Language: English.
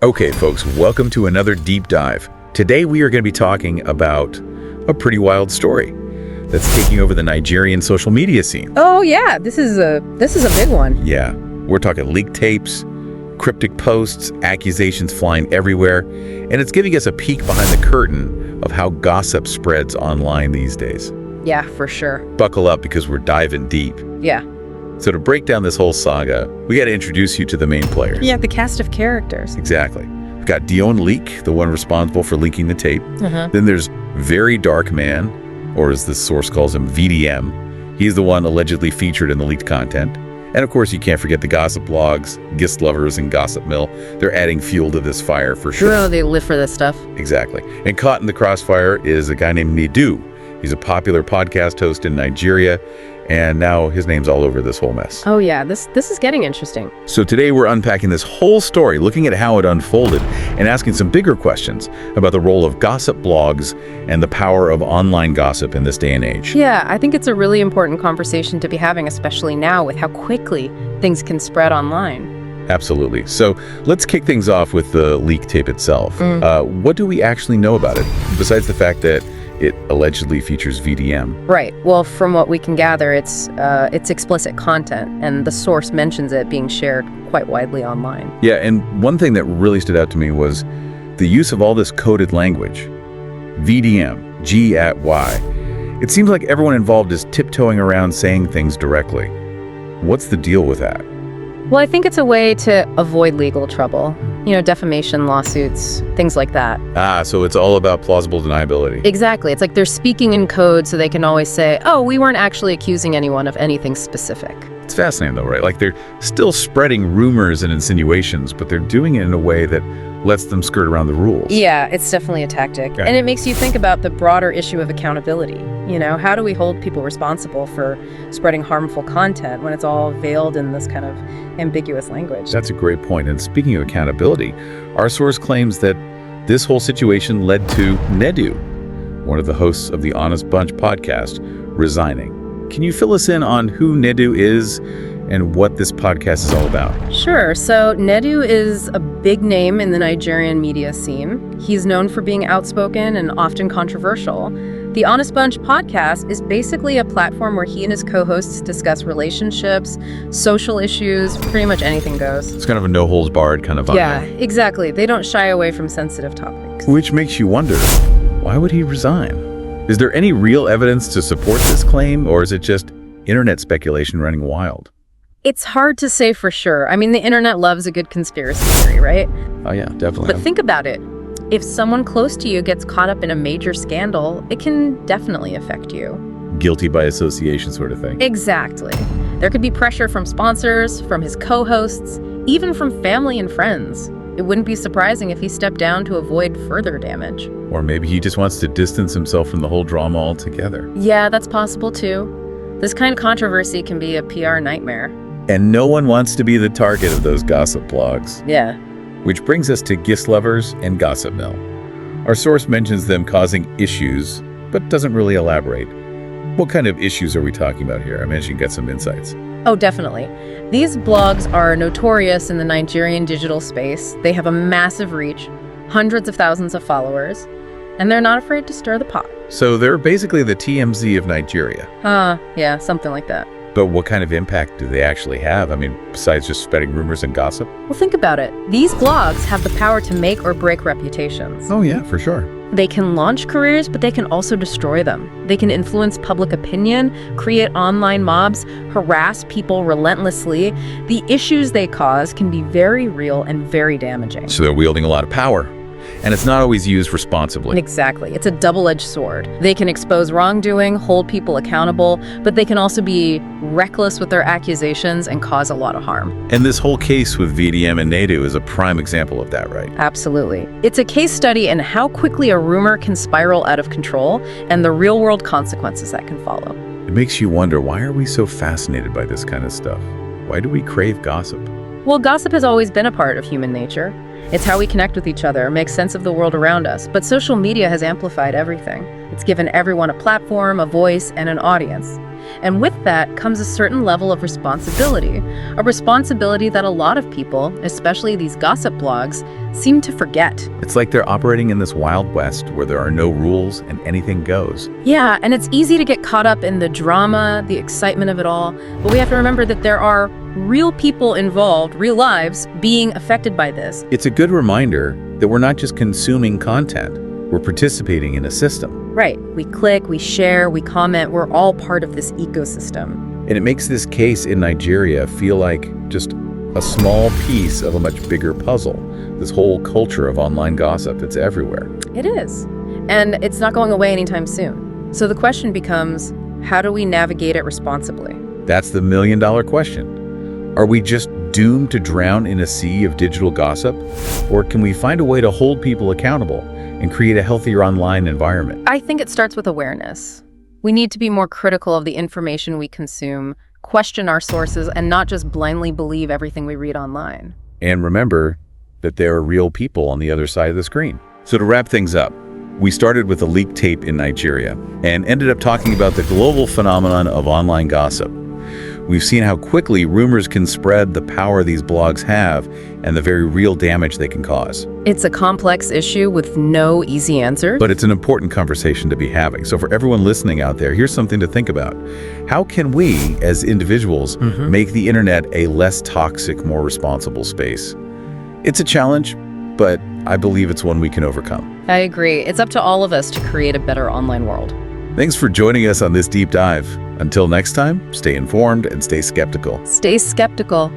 Okay, folks, welcome to another deep dive. Today we are going to be talking about a pretty wild story that's taking over the Nigerian social media scene. Oh yeah, this is a big one. Yeah, we're talking leaked tapes, cryptic posts, accusations flying everywhere, and it's giving us a peek behind the curtain of how gossip spreads online these days. Yeah, for sure. Buckle up because we're diving deep. Yeah. So to break down this whole saga, we got to introduce you to the main players. Yeah, the cast of characters. Exactly. We've got Deeone leak, the one responsible for leaking the tape. Uh-huh. Then there's Verydarkman, or as the source calls him, VDM. He's the one allegedly featured in the leaked content. And of course, you can't forget the gossip blogs, gist lovers, and gossip mill. They're adding fuel to this fire for sure. Oh, they live for this stuff. Exactly. And caught in the crossfire is a guy named Nedu. He's a popular podcast host in Nigeria, and now his name's all over this whole mess. Oh yeah, this is getting interesting. So today we're unpacking this whole story, looking at how it unfolded, and asking some bigger questions about the role of gossip blogs and the power of online gossip in this day and age. Yeah, I think it's a really important conversation to be having, especially now with how quickly things can spread online. Absolutely. So let's kick things off with the leak tape itself. What do we actually know about it, besides the fact that it allegedly features VDM? Right. Well, from what we can gather, it's explicit content, and the source mentions it being shared quite widely online. Yeah, and one thing that really stood out to me was the use of all this coded language. VDM, G at Y. It seems like everyone involved is tiptoeing around saying things directly. What's the deal with that? Well, I think it's a way to avoid legal trouble. Defamation lawsuits, things like that. So it's all about plausible deniability. Exactly. It's like they're speaking in code so they can always say, oh, we weren't actually accusing anyone of anything specific. It's fascinating though, right? Like they're still spreading rumors and insinuations, but they're doing it in a way that lets them skirt around the rules. Yeah, it's definitely a tactic. Okay. And it makes you think about the broader issue of accountability. How do we hold people responsible for spreading harmful content when it's all veiled in this kind of ambiguous language? That's a great point. And speaking of accountability, our source claims that this whole situation led to Nedu, one of the hosts of the Honest Bunch podcast, resigning. Can you fill us in on who Nedu is and what this podcast is all about? Sure. So Nedu is a big name in the Nigerian media scene. He's known for being outspoken and often controversial. The Honest Bunch podcast is basically a platform where he and his co-hosts discuss relationships, social issues, pretty much anything goes. It's kind of a no-holds-barred kind of vibe. Yeah, exactly. They don't shy away from sensitive topics. Which makes you wonder, why would he resign? Is there any real evidence to support this claim, or is it just internet speculation running wild? It's hard to say for sure. I mean, the internet loves a good conspiracy theory, right? Oh yeah, definitely. But think about it. If someone close to you gets caught up in a major scandal, it can definitely affect you. Guilty by association sort of thing. Exactly. There could be pressure from sponsors, from his co-hosts, even from family and friends. It wouldn't be surprising if he stepped down to avoid further damage. Or maybe he just wants to distance himself from the whole drama altogether. Yeah, that's possible too. This kind of controversy can be a PR nightmare. And no one wants to be the target of those gossip blogs. Yeah. Which brings us to gist lovers and gossip mill. Our source mentions them causing issues, but doesn't really elaborate. What kind of issues are we talking about here? I imagine you got some insights. Oh, definitely. These blogs are notorious in the Nigerian digital space. They have a massive reach, hundreds of thousands of followers, and they're not afraid to stir the pot. So they're basically the TMZ of Nigeria. Yeah, something like that. But what kind of impact do they actually have? I mean, besides just spreading rumors and gossip? Well, think about it. These blogs have the power to make or break reputations. Oh yeah, for sure. They can launch careers, but they can also destroy them. They can influence public opinion, create online mobs, harass people relentlessly. The issues they cause can be very real and very damaging. So they're wielding a lot of power. And it's not always used responsibly. Exactly. It's a double-edged sword. They can expose wrongdoing, hold people accountable, but they can also be reckless with their accusations and cause a lot of harm. And this whole case with VDM and Nedu is a prime example of that, right? Absolutely. It's a case study in how quickly a rumor can spiral out of control and the real-world consequences that can follow. It makes you wonder, why are we so fascinated by this kind of stuff? Why do we crave gossip? Well, gossip has always been a part of human nature. It's how we connect with each other, make sense of the world around us, but social media has amplified everything. It's given everyone a platform, a voice, and an audience. And with that comes a certain level of responsibility, a responsibility that a lot of people, especially these gossip blogs, seem to forget. It's like they're operating in this Wild West where there are no rules and anything goes. Yeah, and it's easy to get caught up in the drama, the excitement of it all, but we have to remember that there are real people involved, real lives, being affected by this. It's a good reminder that we're not just consuming content, we're participating in a system. Right. We click, we share, we comment. We're all part of this ecosystem. And it makes this case in Nigeria feel like just a small piece of a much bigger puzzle. This whole culture of online gossip, it's everywhere. It is. And it's not going away anytime soon. So the question becomes, how do we navigate it responsibly? That's the million-dollar question. Are we just doomed to drown in a sea of digital gossip? Or can we find a way to hold people accountable and create a healthier online environment? I think it starts with awareness. We need to be more critical of the information we consume, question our sources, and not just blindly believe everything we read online. And remember that there are real people on the other side of the screen. So to wrap things up, we started with a leaked tape in Nigeria and ended up talking about the global phenomenon of online gossip. We've seen how quickly rumors can spread, the power these blogs have, and the very real damage they can cause. It's a complex issue with no easy answers. But it's an important conversation to be having. So for everyone listening out there, here's something to think about. How can we, as individuals, make the internet a less toxic, more responsible space? It's a challenge, but I believe it's one we can overcome. I agree. It's up to all of us to create a better online world. Thanks for joining us on this deep dive. Until next time, stay informed and stay skeptical. Stay skeptical.